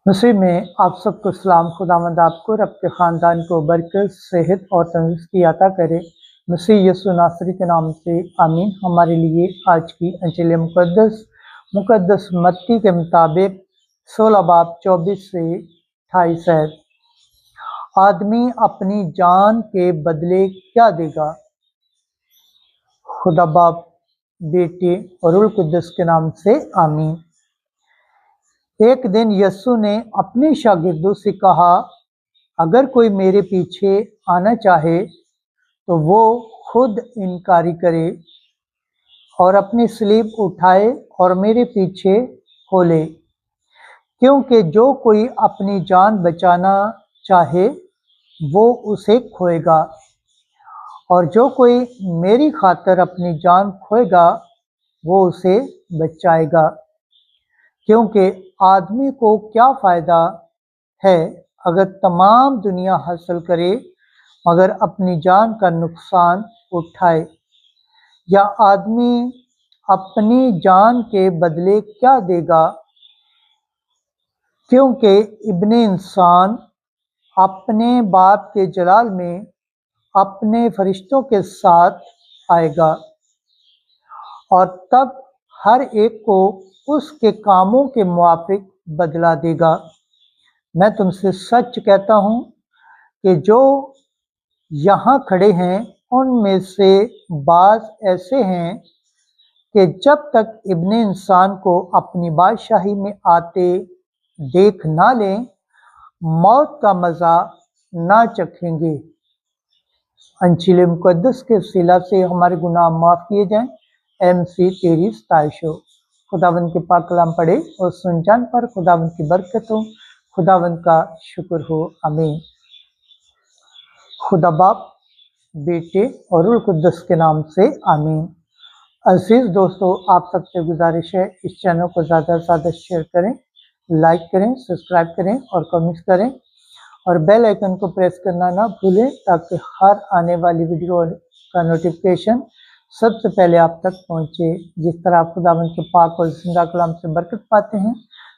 मसीह में आप सबको सलाम। खुदावंद आपको और आपके ख़ानदान को बरकत, सेहत और तंदुरुस्ती अता करे। मसीह यीशु नासरी के नाम से आमीन। हमारे लिए आज की अंजिल मुक़द्दस मत्ती के मुताबिक 16 बाब 24 से 28 है। आदमी अपनी जान के बदले क्या देगा? खुदा बाप, बेटे और रूह कुद्दस के नाम से आमीन। एक दिन यीशु ने अपने शागिर्दों से कहा, अगर कोई मेरे पीछे आना चाहे तो वो खुद इनकारी करे और अपनी सलीब उठाए और मेरे पीछे हो ले। क्योंकि जो कोई अपनी जान बचाना चाहे वो उसे खोएगा, और जो कोई मेरी खातिर अपनी जान खोएगा वो उसे बचाएगा। क्योंकि आदमी को क्या फ़ायदा है अगर तमाम दुनिया हासिल करे मगर अपनी जान का नुकसान उठाए? या आदमी अपनी जान के बदले क्या देगा? क्योंकि इब्ने इंसान अपने बाप के जलाल में अपने फरिश्तों के साथ आएगा, और तब हर एक को उसके कामों के मुआफिक बदला देगा। मैं तुमसे सच कहता हूँ कि जो यहाँ खड़े हैं उनमें से बाज़ ऐसे हैं कि जब तक इब्ने इंसान को अपनी बादशाही में आते देख ना लें, मौत का मज़ा ना चखेंगे। अंजिल मुक़द्दस के वसीला से हमारे गुनाह माफ़ किए जाएं। MC तेरी सताइश हो। खुदावंद के पाक कलाम पढ़े और सुन जान पर खुदावंद की बरकत हो। खुदावंद का शुक्र हो। आमीन। खुदा बाप, बेटे और रूह कुद्दस के नाम से आमीन। अजीज दोस्तों, आप सबसे गुजारिश है इस चैनल को ज़्यादा से ज़्यादा शेयर करें, लाइक करें, सब्सक्राइब करें और कमेंट्स करें, और बेल आइकन को प्रेस करना ना भूलें ताकि हर आने वाली वीडियो का नोटिफिकेशन सबसे पहले आप तक पहुंचे। जिस तरह आप खुदावंद के पाक और जिंदा कलाम से बरकत पाते हैं,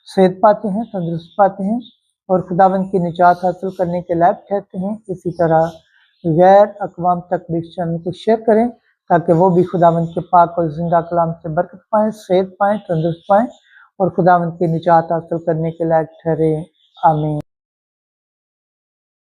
सेहत पाते हैं, तंदुरुस्त पाते हैं और खुदावंद की निजात हासिल करने के लायक ठहरते हैं, इसी तरह गैर अक़वाम तक भी इस चैनल को शेयर करें ताकि वो भी खुदावंद के पाक और जिंदा कलाम से बरकत पाएँ, सेहत पाएँ, तंदुरुस्त पाएँ और खुदावंद की निजात हासिल करने के लायक ठहरे। आमीन।